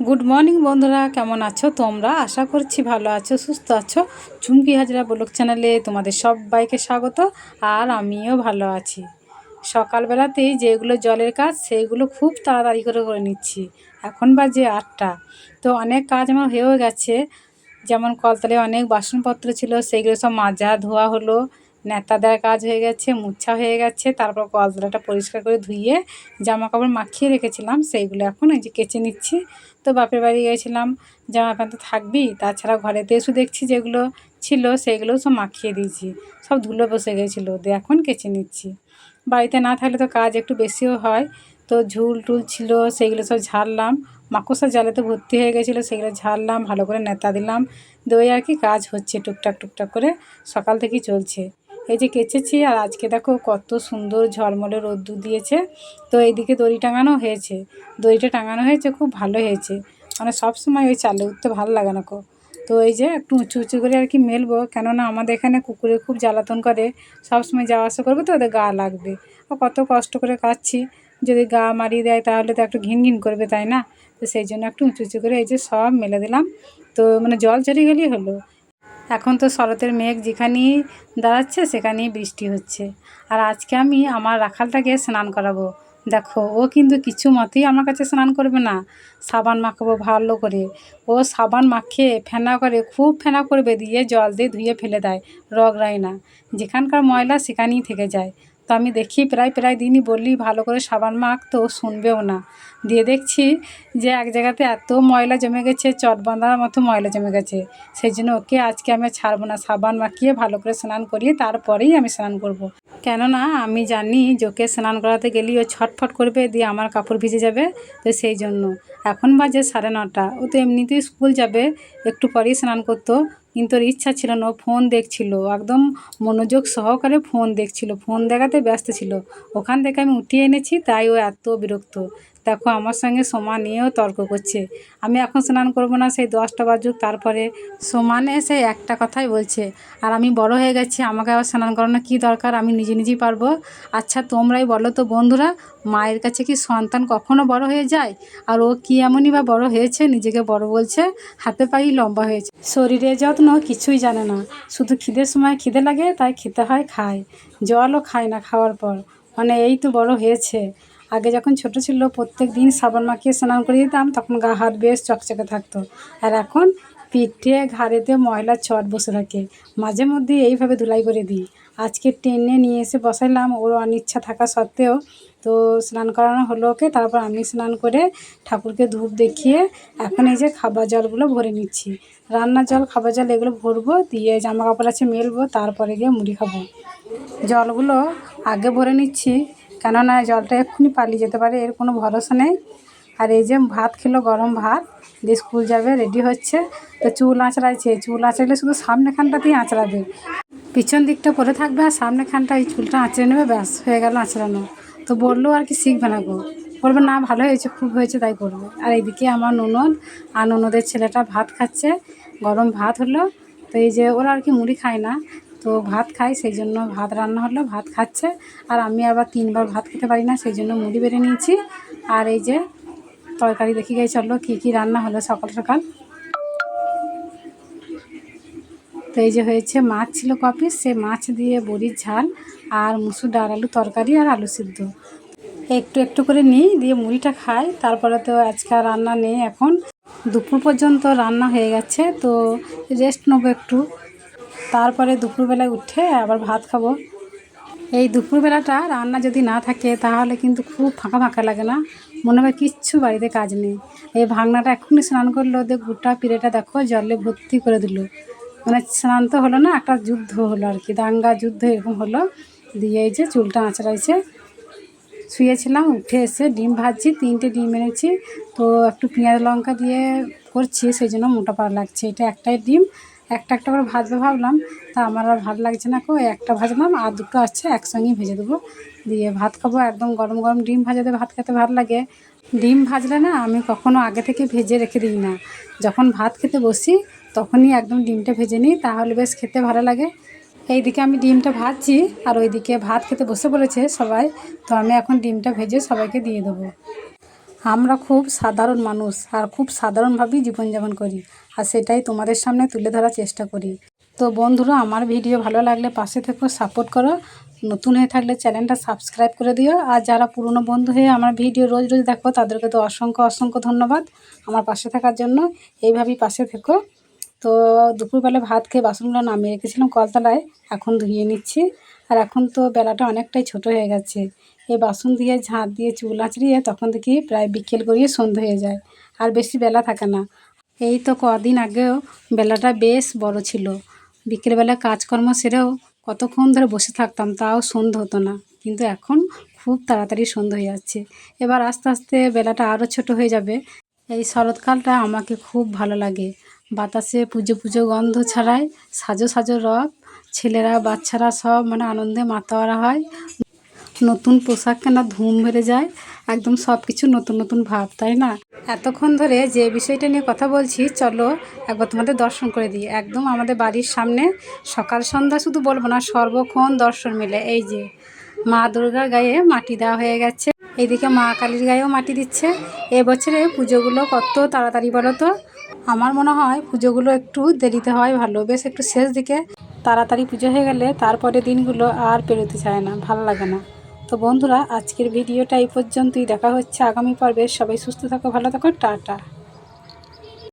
Good morning বন্ধুরা, কেমন আছো তোমরা? আশা করছি ভালো আছো, সুস্থ আছো। ঝুমকি হাজরা ব্লগ চ্যানেলে তোমাদের সবাইকে স্বাগত। আর আমিও ভালো আছি। সকালবেলাতেই যেগুলো জলের কাজ সেইগুলো খুব তাড়াতাড়ি করে নিচ্ছি। এখন বাজে 8টা। তো অনেক কাজ আমার হয়েও গেছে। যেমন কলতলায় অনেক বাসনপত্র ছিল, সেইগুলো সব মাজা ধোয়া হলো। ন্যাতা দেওয়ার কাজ হয়ে গেছে, মুছা হয়ে গেছে। তারপর কলতলাটা পরিষ্কার করে ধুয়ে জামা কাপড় মাখিয়ে রেখেছিলাম, সেইগুলো এখন এই যে কেচে নিচ্ছি। তো বাপের বাড়ি গিয়েছিলাম, জামা প্যান্ট তো থাকবেই, তাছাড়া ঘরেতে এসে দেখছি যেগুলো ছিল সেগুলোও সব মাখিয়ে দিয়েছি। সব ধুলো বসে গেছিলো, দিয়ে এখন কেচে নিচ্ছি। বাড়িতে না থাকলে তো কাজ একটু বেশিও হয়। তো ঝুল টুল ছিল, সেইগুলো সব ঝাড়লাম। মাকড়সার জালেতে ভর্তি হয়ে গেছিলো, সেগুলো ঝাড়লাম, ভালো করে নেতা দিলাম। দই আর কি কাজ হচ্ছে টুকটাক টুকটাক করে, সকাল থেকেই চলছে। এই যে কেচেছি, আর আজকে দেখো কত সুন্দর ঝলমলে রোদ্দুর দিয়েছে। তো এইদিকে দড়ি টাঙানো হয়েছে, দড়িটা টাঙানো হয়েছে, খুব ভালো হয়েছে। মানে সব সময় ওই চালে উঠতে ভালো লাগে না কো। তো এই যে একটু উঁচু উঁচু করে আর কি মেলবো, কেননা আমাদের এখানে কুকুরে খুব জ্বালাতন করে। সব সময় যাওয়া আসা করবে তো ওদের গা লাগবে। কত কষ্ট করে কাচ্ছি, যদি গা মারিয়ে দেয় তাহলে তো একটু ঘিন ঘিন করবে, তাই না? তো সেই জন্য একটু উঁচু উঁচু করে এই যে সব মেলে দিলাম। তো মানে জল ঝরে গেলেই হলো। এখন তো শরতের মেঘ যেখানেই দাঁড়াচ্ছে সেখানেই বৃষ্টি হচ্ছে। আর আজকে আমি আমার রাখালটাকে স্নান করাবো। দেখো, ও কিন্তু কিছু মতেই আমার কাছে স্নান করবে না। সাবান মাখাবো ভালো করে। ও সাবান মাখিয়ে ফেনা করে, খুব ফেনা করবে, দিয়ে জল দিয়ে ধুয়ে ফেলে দেয়, রগড়ায় না। যেখানকার ময়লা সেখানেই থেকে যায়। তো আমি দেখি প্রায় দিনই বললি ভালো করে সাবান মাখ, তো ও শুনবেও না। দিয়ে দেখছি যে এক জায়গাতে এত ময়লা জমে গেছে, চট বাঁধার মতো ময়লা জমে গেছে। সেই জন্য ওকে আজকে আমি ছাড়বো না, সাবান মাখিয়ে ভালো করে স্নান করিয়ে তারপরেই আমি স্নান করব। কেননা আমি জানি যে ওকে স্নান করাতে গেলেই ও ছটফট করবে, দিয়ে আমার কাপড় ভিজে যাবে। তো সেই জন্য এখন বাজে 9:30। ও তো এমনিতেই স্কুল যাবে, একটু পরেই স্নান করতো। কিন্তু ওর ইচ্ছা ছিল না, ও ফোন দেখছিল, একদম মনোযোগ সহকারে ফোন দেখছিল, ফোন দেখাতে ব্যস্ত ছিল। ওখান থেকে আমি উঠিয়ে এনেছি, তাই ও এত বিরক্ত। দেখো আমার সঙ্গে সোমা নিয়েও তর্ক করছে। আমি এখন স্নান করব না, সেই 10টা বাজুক তারপরে। সমানে সেই একটা কথাই বলছে। আর আমি বড় হয়ে গেছি, আমাকে আবার স্নান করানো কী দরকার, আমি নিজেই পারবো। আচ্ছা তোমরাই বলো তো বন্ধুরা, মায়ের কাছে কি সন্তান কখনো বড় হয়ে যায়? আর ও কি এমনই বা বড় হয়েছে, নিজেকে বড় বলছে, হাতে পায়েই লম্বা হয়েছে। শরীরে যত্ন কিছুই জানে না, শুধু খিদের সময় খিদে লাগে তাই খেতে হয়, খায়। জলও খায় না খাওয়ার পর। মানে এই তো বড় হয়েছে। আগে যখন ছোট ছিল প্রত্যেক দিন সাবান মাখিয়ে স্নান করে দিতাম, তখন গা হাত বেশ চকচকে থাকতো। আর এখন পিঠে ঘাড়েতে ময়লার চট বসে থাকে। মাঝে মধ্যে এইভাবে ধুলাই করে দিই। আজকে টেনে নিয়ে এসে বসাইলাম, ওর অনিচ্ছা থাকা সত্ত্বেও। তো স্নান করানো হলো ওকে, তারপর আমি স্নান করে ঠাকুরকে ধূপ দেখিয়ে এখন এই যে খাবার জলগুলো ভরে নিচ্ছি। রান্নার জল, খাবার জল এগুলো ভরবো, দিয়ে জামা কাপড় আছে মেলবো, তারপরে গিয়ে মুড়ি খাবো। জলগুলো আগে ভরে নিচ্ছি, কেননা জলটা এক্ষুনি পালিয়ে যেতে পারে, এর কোনো ভরসা নেই। আর এই যে ভাত খেলো, গরম ভাত, দিয়ে স্কুল যাবে, রেডি হচ্ছে। তো চুল আঁচড়াইছে, চুল আঁচড়ালে শুধু সামনেখানটাতেই আঁচড়াবে, পিছন দিকটা পরে থাকবে, আর সামনেখানটা এই চুলটা আঁচড়ে নেবে, ব্যাস হয়ে গেল আঁচড়ানো। তো বললো আর কি শিখবে না গো, বলবে না ভালো হয়েছে, খুব হয়েছে, তাই করবে। আর এইদিকে আমার ননদ আর ননদের ছেলেটা ভাত খাচ্ছে, গরম ভাত হলো। তো এই যে ওরা আর কি মুড়ি খায় না, তো ভাত খায়, সেই জন্য ভাত রান্না হলো, ভাত খাচ্ছে। আর আমি আবার 3বার ভাত খেতে পারি না, সেই জন্য মুড়ি বেড়ে নিয়েছি। আর এই যে তরকারি দেখি গাই চললো কী রান্না হলো সকাল সকাল। তো এই যে হয়েছে, মাছ ছিল কপিস, সে মাছ দিয়ে বড়ির ঝাল, আর মুসুর ডাল আলু তরকারি, আর আলু সিদ্ধ। একটু একটু করে নিই, দিয়ে মুড়িটা খাই। তারপরে তো আজকে আর রান্না নেই, এখন দুপুর পর্যন্ত রান্না হয়ে গেছে, তো রেস্ট নেবো একটু। তারপরে দুপুরবেলায় উঠে আবার ভাত খাবো। এই দুপুরবেলাটা রান্না যদি না থাকে তাহলে কিন্তু খুব ফাঁকা ফাঁকা লাগে, না মনে হয় কিচ্ছু বাড়িতে কাজ নেই। এই ভাগনাটা এক্ষুনি স্নান করলো, ওদের গোটা পিড়েটা দেখো জলে ভর্তি করে দিল। মানে স্নান তো হলো না, একটা যুদ্ধ হলো আর কি, দাঙ্গা যুদ্ধ এরকম হলো। দিয়ে এই যে চুলটা আঁচড়াইছে। শুয়েছিলাম, উঠে এসে ডিম ভাজছি, 3টে ডিম এনেছি। তো একটু পেঁয়াজ লঙ্কা দিয়ে করছি, সেই জন্য মোটা পাড়া লাগছে। এটা একটাই ডিম, একটা একটা করে ভাজতে ভাবলাম, তা আমার আর ভালো লাগছে না, একটা ভাজলাম, আর দুটো আছে একসঙ্গেই ভেজে দেবো, দিয়ে ভাত খাবো। একদম গরম গরম ডিম ভাজাতে ভাত খেতে ভালো লাগে। ডিম ভাজলে না আমি কখনো আগে থেকে ভেজে রেখে দিই না, যখন ভাত খেতে বসি তখনই একদম ডিমটা ভেজে নিই, তাহলে বেশ খেতে ভালো লাগে। এইদিকে আমি ডিমটা ভাজছি, আর ওইদিকে ভাত খেতে বসে পড়েছে সবাই। তো আমি এখন ডিমটা ভেজে সবাইকে দিয়ে দেবো। আমরা খুব সাধারণ মানুষ আর খুব সাধারণভাবেই জীবনযাপন করি, আর সেটাই তোমাদের সামনে তুলে ধরার চেষ্টা করি। তো বন্ধুরা, আমার ভিডিও ভালো লাগলে পাশে থেকো, সাপোর্ট করো। নতুন হয়ে থাকলে চ্যানেলটা সাবস্ক্রাইব করে দিও, আর যারা পুরনো বন্ধু হয়ে আমার ভিডিও রোজ রোজ দেখো তাদেরকে তো অসংখ্য অসংখ্য ধন্যবাদ আমার পাশে থাকার জন্য। এইভাবেই পাশে থেকো। তো দুপুরবেলা ভাত খেয়ে বাসনগুলো নামিয়ে রেখেছিলাম কলতলায়, এখন ধুয়ে নিচ্ছি। আর এখন তো বেলাটা অনেকটাই ছোট হয়ে গেছে, এই বাসন দিয়ে ঝাঁট দিয়ে চুল আঁচড়িয়ে তখন দেখি প্রায় বিকেল গড়িয়ে সন্ধ্যে হয়ে যায়, আর বেশি বেলা থাকে না। এই তো কদিন আগেও বেলাটা বেশ বড় ছিল, বিকেলবেলা কাজকর্ম সেরেও কতক্ষণ ধরে বসে থাকতাম, তাও সন্ধ্যে হতো না। কিন্তু এখন খুব তাড়াতাড়ি সন্ধ্যে হয়ে যাচ্ছে, এবার আস্তে আস্তে বেলাটা আরও ছোট হয়ে যাবে। এই শরৎকালটা আমাকে খুব ভালো লাগে, বাতাসে পুজো পুজো গন্ধ ছড়ায়, সাজো সাজো রব, ছেলেরা বাচ্চারা সব আনন্দে মাতোয়ারা হয়, নতুন পোশাক কেনা ধুম বেড়ে যায়, একদম সব কিছু নতুন নতুন ভাব, তাই না? এতক্ষণ ধরে যে বিষয়টা নিয়ে কথা বলছি, চলো একবার তোমাদের দর্শন করে দিই। একদম আমাদের বাড়ির সামনে সকাল সন্ধ্যা শুধু বলবো না, সর্বক্ষণ দর্শন মেলে। এই যে মা দুর্গার গায়ে মাটি দেওয়া হয়ে গেছে, এইদিকে মা কালীর গায়েও মাটি দিচ্ছে। এবছরে পুজোগুলো কত তাড়াতাড়ি বলো তো। আমার মনে হয় পুজোগুলো একটু দেরিতে হয় ভালো, বেশ একটু শেষ দিকে তাড়াতাড়ি পুজো হয়ে গেলে তারপরে দিনগুলো আর পেরোতে চায় না, ভালো লাগে না। তো বন্ধুরা, আজকের ভিডিওটা এই পর্যন্তই, দেখা হচ্ছে আগামী পর্বে। সবাই সুস্থ থাকো, ভালো থাকো, টাটা।